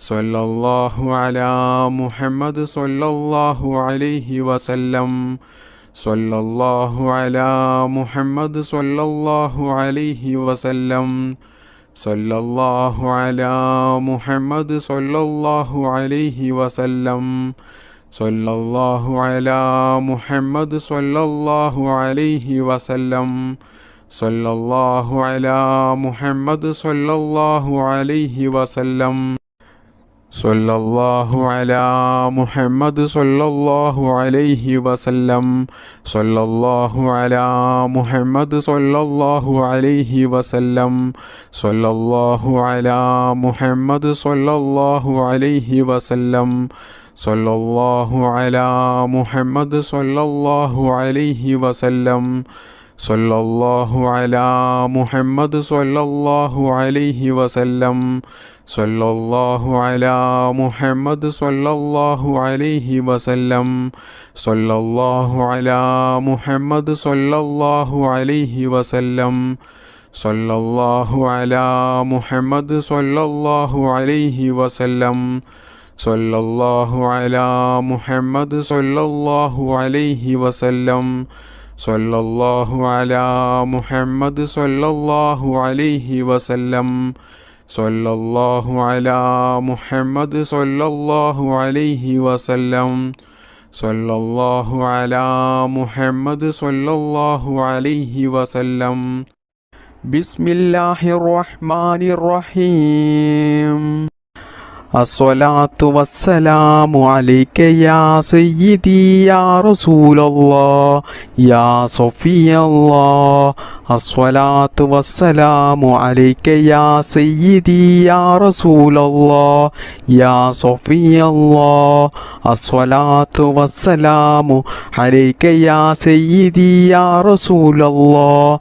സല്ലല്ലാഹു അലാ മുഹമ്മദ് സല്ലല്ലാഹു അലൈഹി വസല്ലം സല്ലല്ലാഹു അലാ മുഹമ്മദ് സല്ലല്ലാഹു അലൈഹി വസല്ലം സല്ലല്ലാഹു അലാ മുഹമ്മദ് സല്ലല്ലാഹു അലൈഹി വസല്ലം സല്ലല്ലാഹു അലാ മുഹമ്മദ് സല്ലല്ലാഹു അലൈഹി വസല്ലം സല്ലല്ലാഹു അലാ മുഹമ്മദ് സല്ലല്ലാഹു അലൈഹി വസല്ലം സല്ലല്ലാഹു അലാ മുഹമ്മദ് സല്ലല്ലാഹു അലൈഹി വസല്ലം സല്ലല്ലാഹു അലാ മുഹമ്മദ് സല്ലല്ലാഹു അലൈഹി വസല്ലം സല്ലല്ലാഹു അലാ മുഹമ്മദ് സല്ലല്ലാഹു അലൈഹി വസല്ലം സല്ലല്ലാഹു അലാ മുഹമ്മദ് സല്ലല്ലാഹു അലൈഹി വസല്ലം സല്ലല്ലാഹു അലാ മുഹമ്മദ് സല്ലല്ലാഹു അലൈഹി വസല്ലം സല്ലല്ലാഹു അലാ മുഹമ്മദ് സല്ലല്ലാഹു അലൈഹി വസല്ലം സല്ലല്ലാഹു അലാ മുഹമ്മദ് സല്ലല്ലാഹു അലൈഹി വസല്ലം സല്ലല്ലാഹു അലാ മുഹമ്മദ് സല്ലല്ലാഹു അലൈഹി വസല്ലം സല്ലല്ലാഹു അലാ മുഹമ്മദ് സല്ലല്ലാഹു അലൈഹി വസല്ലം സല്ലല്ലാഹു അലാ മുഹമ്മദ് സല്ലല്ലാഹു അലൈഹി വസല്ലം സല്ലല്ലാഹു അലാ മുഹമ്മദ് സല്ലല്ലാഹു അലൈഹി വസല്ലം സല്ലല്ലാഹു അലാ മുഹമ്മദ് സല്ലല്ലാഹു അലൈഹി വസല്ലം ബിസ്മില്ലാഹിർ റഹ്മാനിർ റഹീം അസ്സലാത്തു വസ്സലാമു അലൈക യാ സയ്യിദി യാ റസൂലല്ലാഹ് യാ സഫിയല്ലാഹ് അസ്സലാത്തു വസ്സലാമു അലൈക യാ സയ്യിദി യാ റസൂലല്ലാഹ് യാ സഫിയല്ലാഹ് അസ്സലാത്തു വസ്സലാമു അലൈക യാ സയ്യിദി യാ റസൂലല്ലാഹ്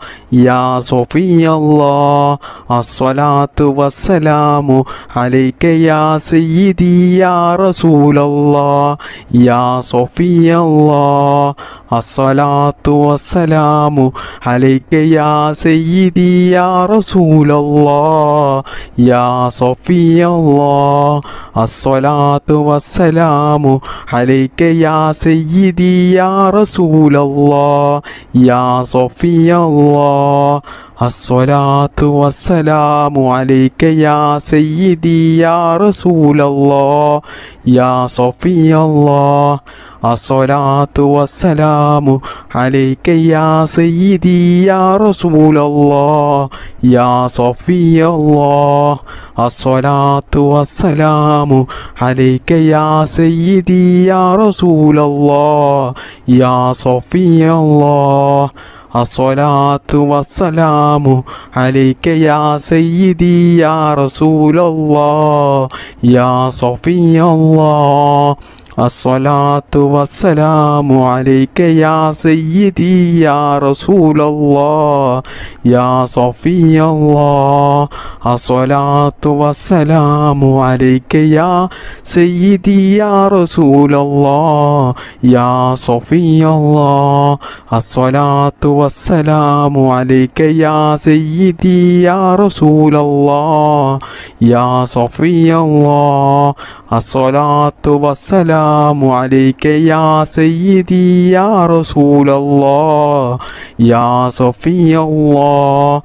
യാ സഫിയല്ലാഹ് അസ്സലാത്തു വസ്സലാമു അലൈക യാ സയ്യിദി യാ റസൂലല്ലാഹ് യാ സഫിയല്ലാഹ് അസ്സലാത്തു വസ്സലാമു അലൈക യാ സയ്യിദി യാ റസൂലല്ലാഹ് യാ സഫിയല്ലാഹ് അസ്സലാത്തു വസ്സലാമു അലൈക യാ സയ്യിദി യാ റസൂലല്ലാഹ് യാ സഫിയല്ലാഹ് അസ്സലാത്തു വസ്സലാമു അലൈക യാ സയ്യിദി യാ റസൂലല്ലാഹ് യാ സഫിയല്ലാഹ് അസ്സലാത്തു വസ്സലാമു അലൈക യാ സയ്യിദി യാ റസൂലല്ലാഹ് യാ സഫിയല്ലാഹ് അസ്സലാത്തു വസ്സലാമു അലൈക യാ സയ്യിദി യാ റസൂലല്ലാഹ് യാ സഫിയല്ലാഹ് അസ്സലാത്തു വസ്സലാമു അലൈക യാ സയ്യിദി യാ റസൂലല്ലാഹ് യാ സഫിയല്ലാഹ് അസ്സലാത്തു വസ്സലാമു അലൈക യാ സയ്യിദി യാ റസൂലല്ലാഹ് യാ സഫിയല്ലാഹ് അസ്സലാത്തു വസ്സലാമു അലൈക യാ സയ്യിദി യാ റസൂലല്ലാഹ് യാ സഫിയല്ലാഹ് അസ്സലാത്തു വസ്സലാമു അലൈക യാ സയ്യിദി യാ റസൂലല്ലാഹ് യാ സഫിയല്ലാഹ് അസ്സലാത്തു വസ്സലാമു അലൈക യാ സയ്യിദി യാ റസൂലല്ലാഹ് യാ സഫിയല്ലാഹ്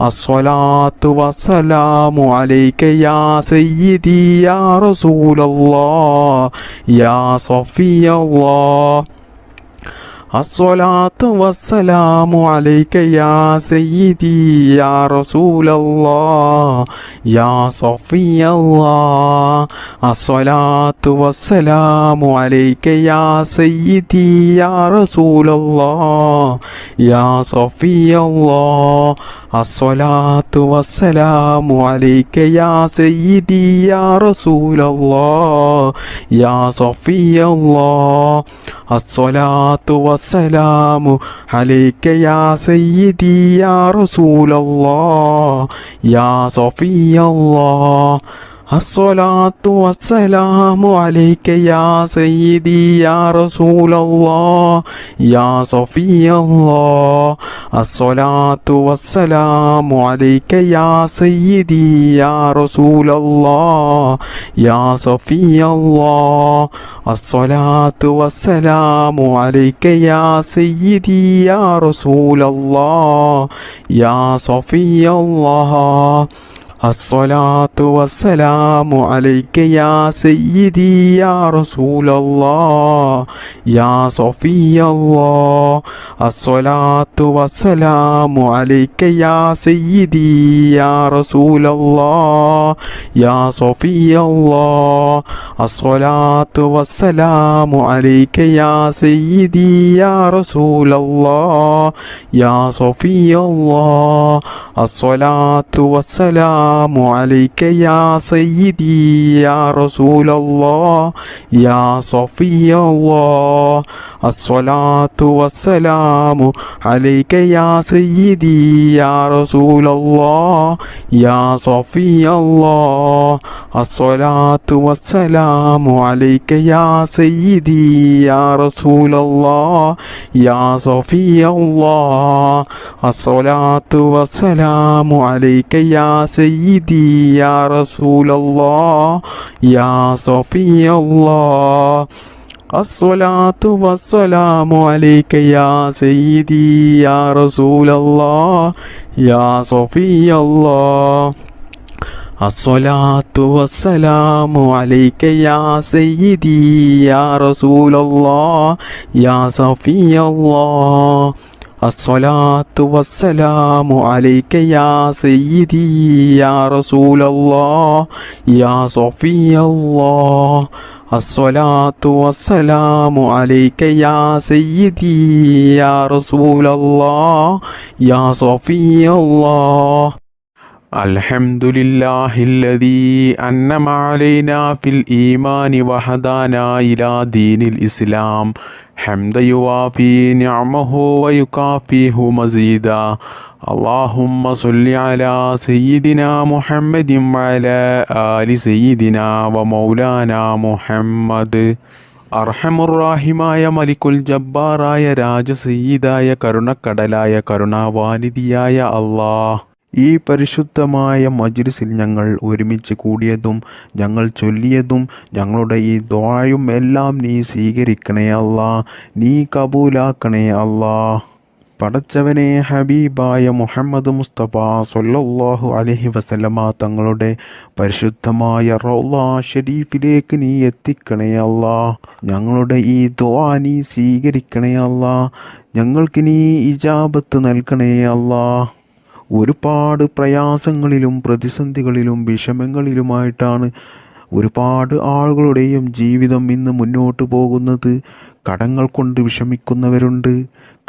അസ്സലാത്തു വസ്സലാമു അലൈക യാ സയ്യിദി യാ റസൂലല്ലാഹ് യാ സഫിയല്ലാഹ് അസ്സലാത്തു വസ്സലാമു അലൈക യാ സയ്യിദി യാ റസൂലല്ലാഹ് യാ സഫിയല്ലാഹ് അസ്സലാത്തു വസ്സലാമു അലൈക യാ സയ്യിദി യാ റസൂലല്ലാഹ് യാ സഫിയല്ലാഹ് അസ്സലാത്തു വസ്സലാമു അലൈക യാ സയ്യിദി യാ റസൂലല്ലാഹ് യാ സഫിയല്ലാഹ് അസ്സലാത്തു വസ്സലാമു അലൈക യാ സയ്യിദി യാ റസൂലല്ലാഹ് യാ സഫിയല്ലാഹ് الصلاة والسلام عليك يا سيدي يا رسول الله يا صفي الله الصلاة والسلام عليك يا سيدي يا رسول الله يا صفي الله الصلاة والسلام عليك يا سيدي يا رسول الله يا صفي الله الصلاة والسلام عليك يا سيدي يا رسول الله يا صفي الله الصلاة والسلام عليك يا سيدي يا رسول الله يا صفي الله الصلاة والسلام عليك يا سيدي يا رسول الله يا صفي الله الصلاة والسلام عليك يا سيدي يا رسول الله يا صفي الله الصلاة والسلام عليك يا سيدي يا رسول الله يا صفي الله الصلاة والسلام عليك يا سيدي يا رسول الله يا صفي الله الصلاة والسلام عليك يا سيدي يا رسول الله يا صفي الله الصلاة والسلام عليك يا سيدي يا رسول الله يا صفي الله الصلاة والسلام عليك يا سيدي يا رسول الله يا صفي الله الصلاة والسلام عليك يا سيدي يا رسول الله يا صفي الله الصلاة والسلام عليك يا سيدي يا رسول الله يا صفي الله الحمد لله الذي أنعم علينا في الإيمان وهدانا إلى دين الإسلام حمدا يوافي نعمه ويكافيه مزيدا اللهم صل على سيدنا محمد وعلى آل سيدنا ومولانا മുഹമ്മദ്. അർഹമുറാഹിമായ മലിക്കുൽ ജബ്ബാറായ രാജസയ്യിദായ കരുണക്കടലായ കരുണാവാനിധിയായ അല്ലാഹ്, ഈ പരിശുദ്ധമായ മജ്ലിസിൽ ഞങ്ങൾ ഒരുമിച്ച് കൂടിയതും ഞങ്ങൾ ചൊല്ലിയതും ഞങ്ങളുടെ ഈ ദുആയും എല്ലാം നീ സ്വീകരിക്കണേ അല്ലാ, നീ കബൂലാക്കണേ അല്ലാ. പടച്ചവനെ, ഹബീബായ മുഹമ്മദ് മുസ്തഫ സ്വല്ലല്ലാഹു അലൈഹി വസല്ലമ തങ്ങളുടെ പരിശുദ്ധമായ റൗള ഷരീഫിലേക്ക് നീ എത്തിക്കണേ അല്ലാ. ഞങ്ങളുടെ ഈ ദുആ നീ സ്വീകരിക്കണേ അല്ലാ. ഞങ്ങൾക്ക് നീ ഇജാബത്ത് നൽകണേ അല്ലാ. ഒരുപാട് പ്രയാസങ്ങളിലും പ്രതിസന്ധികളിലും വിഷമങ്ങളിലുമായിട്ടാണ് ഒരുപാട് ആളുകളുടെയും ജീവിതം ഇന്ന് മുന്നോട്ട് പോകുന്നത്. കടങ്ങൾ കൊണ്ട് വിഷമിക്കുന്നവരുണ്ട്,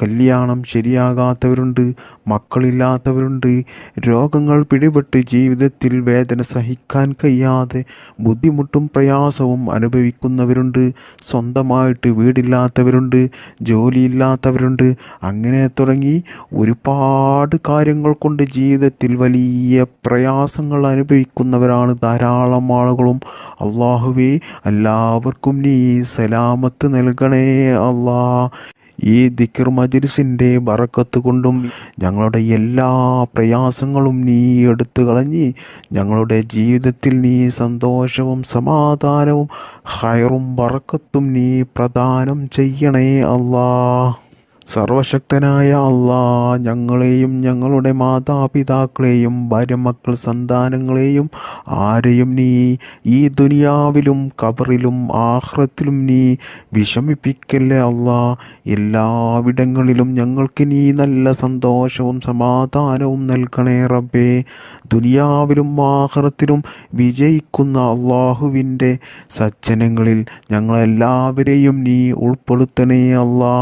കല്യാണം ശരിയാകാത്തവരുണ്ട്, മക്കളില്ലാത്തവരുണ്ട്, രോഗങ്ങൾ പിടിപെട്ട് ജീവിതത്തിൽ വേദന സഹിക്കാൻ കഴിയാതെ ബുദ്ധിമുട്ടും പ്രയാസവും അനുഭവിക്കുന്നവരുണ്ട്, സ്വന്തമായിട്ട് വീടില്ലാത്തവരുണ്ട്, ജോലിയില്ലാത്തവരുണ്ട്. അങ്ങനെ തുടങ്ങി ഒരുപാട് കാര്യങ്ങൾ കൊണ്ട് ജീവിതത്തിൽ വലിയ പ്രയാസങ്ങൾ അനുഭവിക്കുന്നവരാണ് ധാരാളം ആളുകളും. അല്ലാഹുവേ, എല്ലാവർക്കും നീ സലാമത്ത് നൽകണേ അല്ലാ. ഈ ദിക്ർ മജ്ലിസിൻ്റെ ബറക്കത്ത് കൊണ്ടും ഞങ്ങളുടെ എല്ലാ പ്രയാസങ്ങളും നീ എടുത്തു കളഞ്ഞ് ഞങ്ങളുടെ ജീവിതത്തിൽ നീ സന്തോഷവും സമാധാനവും ഖൈറും ബറക്കത്തും നീ പ്രദാനം ചെയ്യണേ അല്ലാ. സർവശക്തനായ അല്ലാ, ഞങ്ങളെയും ഞങ്ങളുടെ മാതാപിതാക്കളെയും ഭാര്യ മക്കൾ സന്താനങ്ങളെയും ആരെയും നീ ഈ ദുനിയാവിലും ഖബറിലും ആഖിറത്തിലും നീ വിഷമിപ്പിക്കല്ലേ അല്ലാ. എല്ലാവിടങ്ങളിലും ഞങ്ങൾക്ക് നീ നല്ല സന്തോഷവും സമാധാനവും നൽകണേ റബ്ബേ. ദുനിയാവിലും ആഖിറത്തിലും വിജയിക്കുന്ന അള്ളാഹുവിൻ്റെ സജ്ജനങ്ങളിൽ ഞങ്ങളെല്ലാവരെയും നീ ഉൾപ്പെടുത്തണേ അല്ലാ.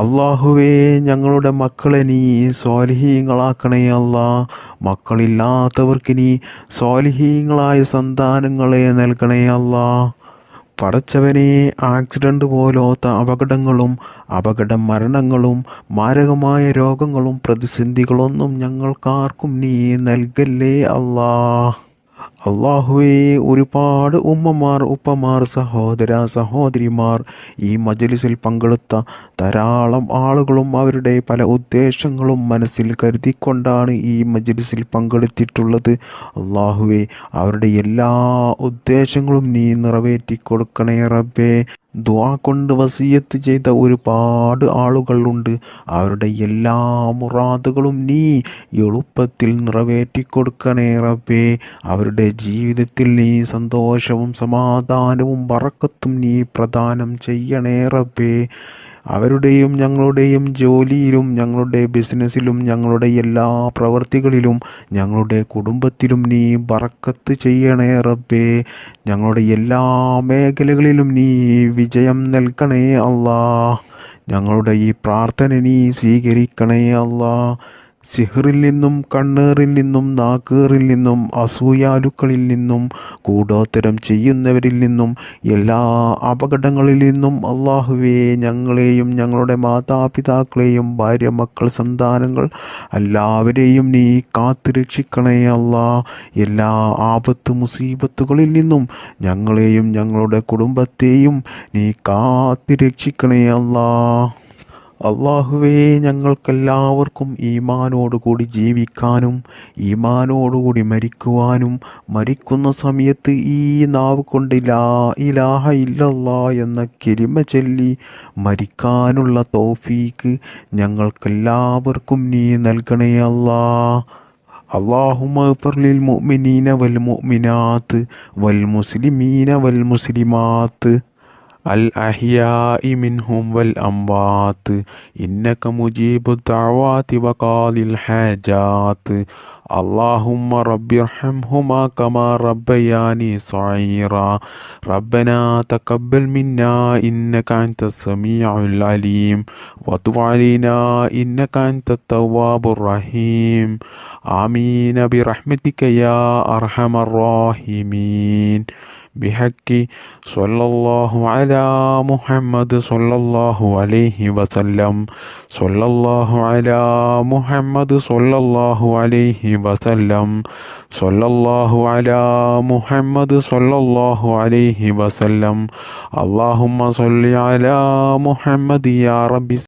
അല്ലാഹുവേ, ഞങ്ങളുടെ മക്കളെ നീ സ്വാലിഹീങ്ങളാക്കണേ അല്ലാ. മക്കളില്ലാത്തവർക്ക് നീ സ്വാലിഹീങ്ങളായ സന്താനങ്ങളെ നൽകണേ അല്ലാ. പടച്ചവനെ, ആക്സിഡൻറ്റ് പോലത്തെ അപകടങ്ങളും അപകട മരണങ്ങളും മാരകമായ രോഗങ്ങളും പ്രതിസന്ധികളൊന്നും ഞങ്ങൾക്കാർക്കും നീ നൽകല്ലേ അല്ലാ. അള്ളാഹുവേ, ഒരുപാട് ഉമ്മമാർ, ഉപ്പമാർ, സഹോദര സഹോദരിമാർ, ഈ മജ്‌ലിസിൽ പങ്കെടുത്ത ധാരാളം ആളുകളും അവരുടെ പല ഉദ്ദേശങ്ങളും മനസ്സിൽ കരുതിക്കൊണ്ടാണ് ഈ മജ്‌ലിസിൽ പങ്കെടുത്തിട്ടുള്ളത്. അള്ളാഹുവേ, അവരുടെ എല്ലാ ഉദ്ദേശങ്ങളും നീ നിറവേറ്റി കൊടുക്കണേ റബ്ബേ. ദുആ കൊണ്ട് വസിയത്ത് ചെയ്ത ഒരുപാട് ആളുകളുണ്ട്. അവരുടെ എല്ലാ മുറാദുകളും നീ എളുപ്പത്തിൽ നിറവേറ്റി കൊടുക്കണേ റബ്ബേ. അവരുടെ ജീവിതത്തിൽ നീ സന്തോഷവും സമാധാനവും ബറക്കത്തും നീ പ്രദാനം ചെയ്യണേ റബ്ബേ. അവരുടെയും ഞങ്ങളുടെയും ജോലിയിലും ഞങ്ങളുടെ ബിസിനസ്സിലും ഞങ്ങളുടെ എല്ലാ പ്രവർത്തികളിലും ഞങ്ങളുടെ കുടുംബത്തിലും നീ ബറക്കത്ത് ചെയ്യണേ റബ്ബേ. ഞങ്ങളുടെ എല്ലാ മേഖലകളിലും നീ വിജയം നൽകണേ അല്ലാ. ഞങ്ങളുടെ ഈ പ്രാർത്ഥന നീ സ്വീകരിക്കണേ അല്ലാ. സിഹ്റിൽ നിന്നും, കണ്ണേറിൽ നിന്നും, നാക്കേറിൽ നിന്നും, അസൂയാലുക്കളിൽ നിന്നും, കൂടോത്തരം ചെയ്യുന്നവരിൽ നിന്നും, എല്ലാ അപകടങ്ങളിൽ നിന്നും അള്ളാഹുവേ, ഞങ്ങളെയും ഞങ്ങളുടെ മാതാപിതാക്കളെയും ഭാര്യ, മക്കൾ, സന്താനങ്ങൾ എല്ലാവരെയും നീ കാത്തു രക്ഷിക്കണേ അല്ലാ. എല്ലാ ആപത്ത് മുസീബത്തുകളിൽ നിന്നും ഞങ്ങളെയും ഞങ്ങളുടെ കുടുംബത്തെയും നീ കാത്തു രക്ഷിക്കണേ അല്ലാ. അള്ളാഹുവേ, ഞങ്ങൾക്കെല്ലാവർക്കും ഈമാനോടുകൂടി ജീവിക്കാനും ഈമാനോടുകൂടി മരിക്കുവാനും മരിക്കുന്ന സമയത്ത് ഈ നാവ് കൊണ്ട് ലാ ഇലാഹ ഇല്ലല്ലാ എന്ന കലിമ ചൊല്ലി മരിക്കാനുള്ള തൗഫീക്ക് ഞങ്ങൾക്കെല്ലാവർക്കും നീ നൽകണേ അല്ലാ. അല്ലാഹുമ്മ ഗ്ഫിർ ലിൽ മുഅ്മിനീന വൽ മുഅ്മിനാത്ത് വൽ മുസ്ലിമീന വൽ മുസ്ലിമാത്ത് الأحياء منهم والأموات إنك مجيب الدعوات وقاضي الحاجات اللهم رب ارحمهما كما ربياني صغيرا ربنا تقبل منا إنك أنت السميع العليم وتب علينا إنك أنت التواب الرحيم آمين برحمتك يا أرحم الراحمين بحق صلى الله على محمد صلى الله عليه وسلم صلى الله على محمد صلى الله عليه وسلم صلى الله على محمد صلى الله عليه وسلم اللهم صل على محمد يا رب.